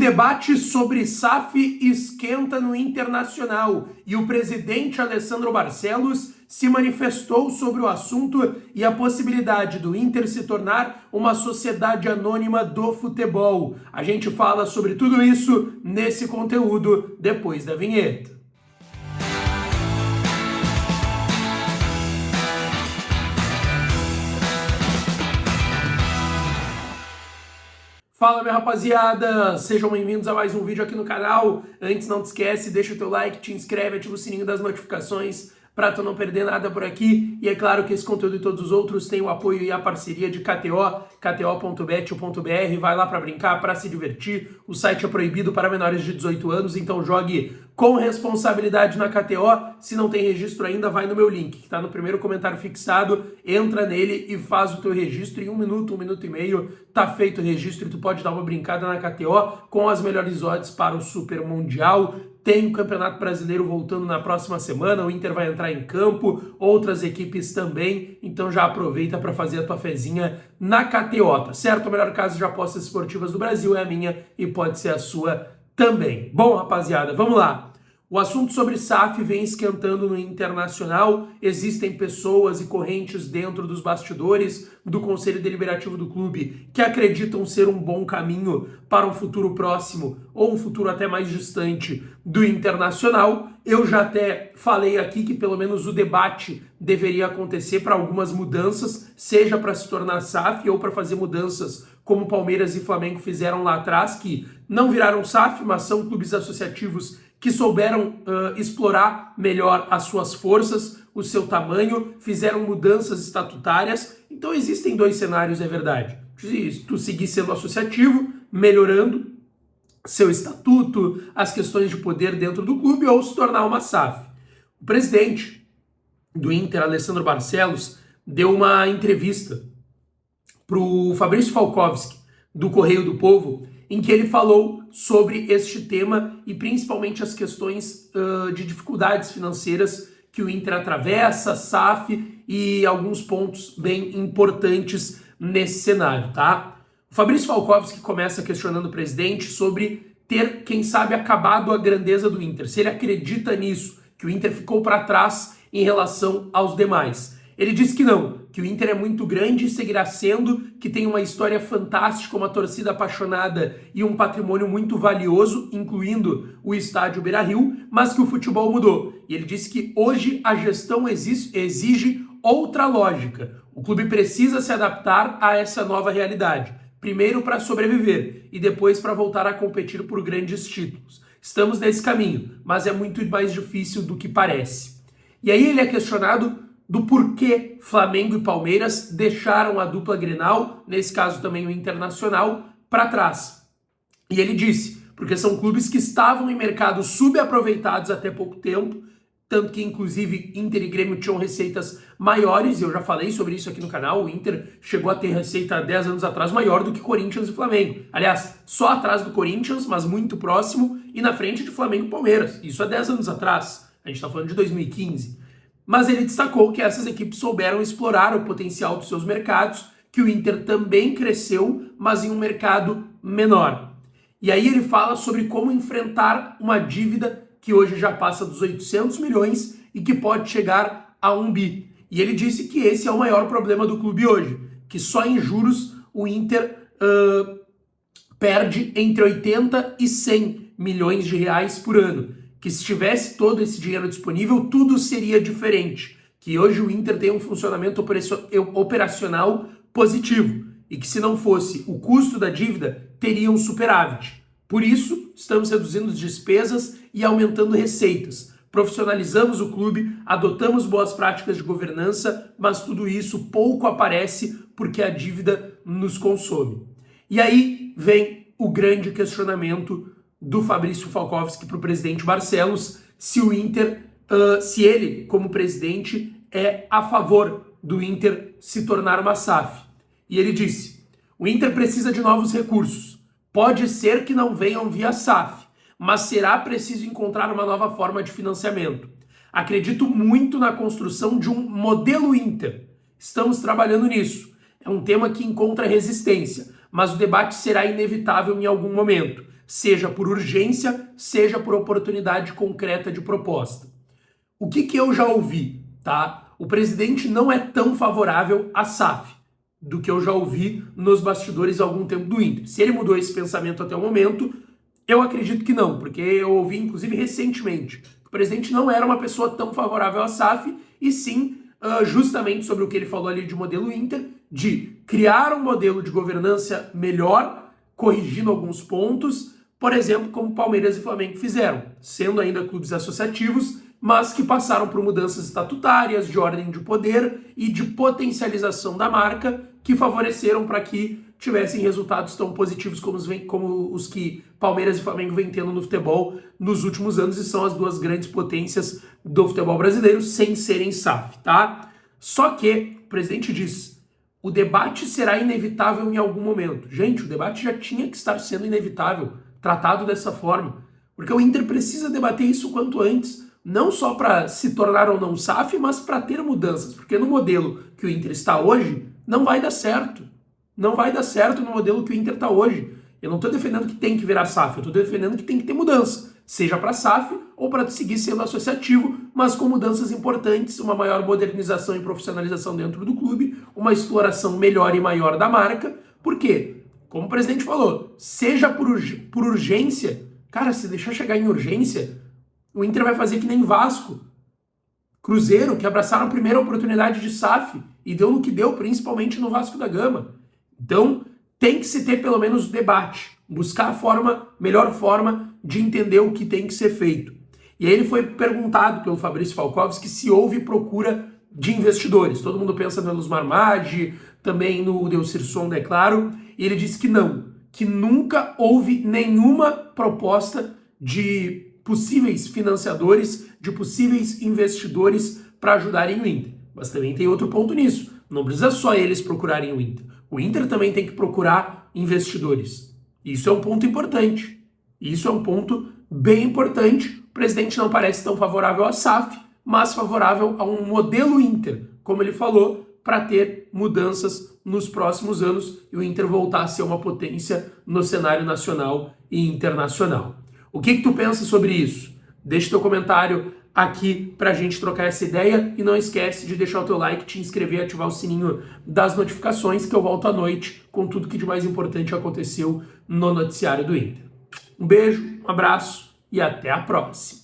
debate sobre SAF esquenta no Internacional e o presidente Alessandro Barcelos se manifestou sobre o assunto e a possibilidade do Inter se tornar uma sociedade anônima do futebol. A gente fala sobre tudo isso nesse conteúdo depois da vinheta. Fala, minha rapaziada, sejam bem-vindos a mais um vídeo aqui no canal. Antes, não te esquece, deixa o teu like, te inscreve, ativa o sininho das notificações para tu não perder nada por aqui. E é claro que esse conteúdo e todos os outros têm o apoio e a parceria de KTO, kto.bet.br. Vai lá para brincar, para se divertir. O site é proibido para menores de 18 anos, então jogue com responsabilidade na KTO. Se não tem registro ainda, vai no meu link, que está no primeiro comentário fixado. Entra nele e faz o teu registro. Em 1 minuto e meio, tá feito o registro e tu pode dar uma brincada na KTO com as melhores odds para o Super Mundial. Tem o Campeonato Brasileiro voltando na próxima semana, o Inter vai entrar em campo, outras equipes também, então já aproveita para fazer a tua fezinha na KTO, tá certo? A melhor casa de apostas esportivas do Brasil é a minha e pode ser a sua também. Bom, rapaziada, vamos lá. O assunto sobre SAF vem esquentando no Internacional. Existem pessoas e correntes dentro dos bastidores do Conselho Deliberativo do clube que acreditam ser um bom caminho para um futuro próximo ou um futuro até mais distante do Internacional. Eu já até falei aqui que pelo menos o debate deveria acontecer para algumas mudanças, seja para se tornar SAF ou para fazer mudanças como Palmeiras e Flamengo fizeram lá atrás, que não viraram SAF, mas são clubes associativos que souberam explorar melhor as suas forças, o seu tamanho, fizeram mudanças estatutárias. Então existem dois cenários, é verdade. Se tu seguir sendo associativo, melhorando seu estatuto, as questões de poder dentro do clube, ou se tornar uma SAF. O presidente do Inter, Alessandro Barcelos, deu uma entrevista para o Fabrício Falkowski, do Correio do Povo, em que ele falou sobre este tema e principalmente as questões de dificuldades financeiras que o Inter atravessa, SAF e alguns pontos bem importantes nesse cenário, tá? O Fabrício Falkowski começa questionando o presidente sobre ter, quem sabe, acabado a grandeza do Inter, se ele acredita nisso, que o Inter ficou para trás em relação aos demais. Ele diz que não, que o Inter é muito grande e seguirá sendo, que tem uma história fantástica, uma torcida apaixonada e um patrimônio muito valioso, incluindo o estádio Beira-Rio, mas que o futebol mudou. E ele disse que hoje a gestão exige outra lógica. O clube precisa se adaptar a essa nova realidade. Primeiro para sobreviver e depois para voltar a competir por grandes títulos. Estamos nesse caminho, mas é muito mais difícil do que parece. E aí ele é questionado do porquê Flamengo e Palmeiras deixaram a dupla Grenal, nesse caso também o Internacional, para trás. E ele disse, porque são clubes que estavam em mercados subaproveitados até pouco tempo, tanto que inclusive Inter e Grêmio tinham receitas maiores, e eu já falei sobre isso aqui no canal, o Inter chegou a ter receita 10 anos atrás maior do que Corinthians e Flamengo. Aliás, só atrás do Corinthians, mas muito próximo, e na frente de Flamengo e Palmeiras. Isso há 10 anos atrás, a gente está falando de 2015. Mas ele destacou que essas equipes souberam explorar o potencial dos seus mercados, que o Inter também cresceu, mas em um mercado menor. E aí ele fala sobre como enfrentar uma dívida que hoje já passa dos 800 milhões e que pode chegar a 1 bi. E ele disse que esse é o maior problema do clube hoje, que só em juros o Inter perde entre 80 e 100 milhões de reais por ano. Que se tivesse todo esse dinheiro disponível, tudo seria diferente. Que hoje o Inter tem um funcionamento operacional positivo. E que se não fosse o custo da dívida, teria um superávit. Por isso, estamos reduzindo as despesas e aumentando receitas. Profissionalizamos o clube, adotamos boas práticas de governança, mas tudo isso pouco aparece porque a dívida nos consome. E aí vem o grande questionamento do Fabrício Falkowski para o presidente Barcelos, se o Inter, se ele, como presidente, é a favor do Inter se tornar uma SAF. E ele disse, o Inter precisa de novos recursos. Pode ser que não venham via SAF, mas será preciso encontrar uma nova forma de financiamento. Acredito muito na construção de um modelo Inter. Estamos trabalhando nisso. É um tema que encontra resistência, mas o debate será inevitável em algum momento. seja por urgência, seja por oportunidade concreta de proposta. O que eu já ouvi, tá? O presidente não é tão favorável à SAF do que eu já ouvi nos bastidores há algum tempo do Inter. Se ele mudou esse pensamento até o momento, eu acredito que não, porque eu ouvi, inclusive, recentemente, que o presidente não era uma pessoa tão favorável à SAF, e sim, justamente sobre o que ele falou ali de modelo Inter, de criar um modelo de governança melhor, corrigindo alguns pontos, por exemplo, como Palmeiras e Flamengo fizeram, sendo ainda clubes associativos, mas que passaram por mudanças estatutárias, de ordem de poder e de potencialização da marca, que favoreceram para que tivessem resultados tão positivos como os que Palmeiras e Flamengo vêm tendo no futebol nos últimos anos, e são as duas grandes potências do futebol brasileiro, sem serem SAF, tá? Só que o presidente diz: o debate será inevitável em algum momento. Gente, o debate já tinha que estar sendo inevitável, tratado dessa forma, porque o Inter precisa debater isso quanto antes, não só para se tornar ou não SAF, mas para ter mudanças, porque no modelo que o Inter está hoje, não vai dar certo. Não vai dar certo no modelo que o Inter está hoje. Eu não estou defendendo que tem que virar SAF, eu estou defendendo que tem que ter mudança, seja para SAF ou para seguir sendo associativo, mas com mudanças importantes, uma maior modernização e profissionalização dentro do clube, uma exploração melhor e maior da marca. Por quê? Como o presidente falou, seja por urgência, cara, se deixar chegar em urgência, o Inter vai fazer que nem Vasco, Cruzeiro, que abraçaram a primeira oportunidade de SAF e deu no que deu, principalmente no Vasco da Gama. Então, tem que se ter pelo menos debate, buscar a melhor forma de entender o que tem que ser feito. E aí ele foi perguntado pelo Fabrício Falkowski se houve procura de investidores. Todo mundo pensa no Elusmar Maggi, também no Delcir Sonda, é claro, e ele disse que não, que nunca houve nenhuma proposta de possíveis financiadores, de possíveis investidores para ajudarem o Inter. Mas também tem outro ponto nisso, não precisa só eles procurarem o Inter. O Inter também tem que procurar investidores. Isso é um ponto importante. Isso é um ponto bem importante. O presidente não parece tão favorável à SAF, mas favorável a um modelo Inter, como ele falou, para ter mudanças nos próximos anos e o Inter voltar a ser uma potência no cenário nacional e internacional. O que tu pensa sobre isso? Deixa teu comentário aqui pra gente trocar essa ideia e não esquece de deixar o teu like, te inscrever e ativar o sininho das notificações, que eu volto à noite com tudo que de mais importante aconteceu no noticiário do Inter. Um beijo, um abraço e até a próxima.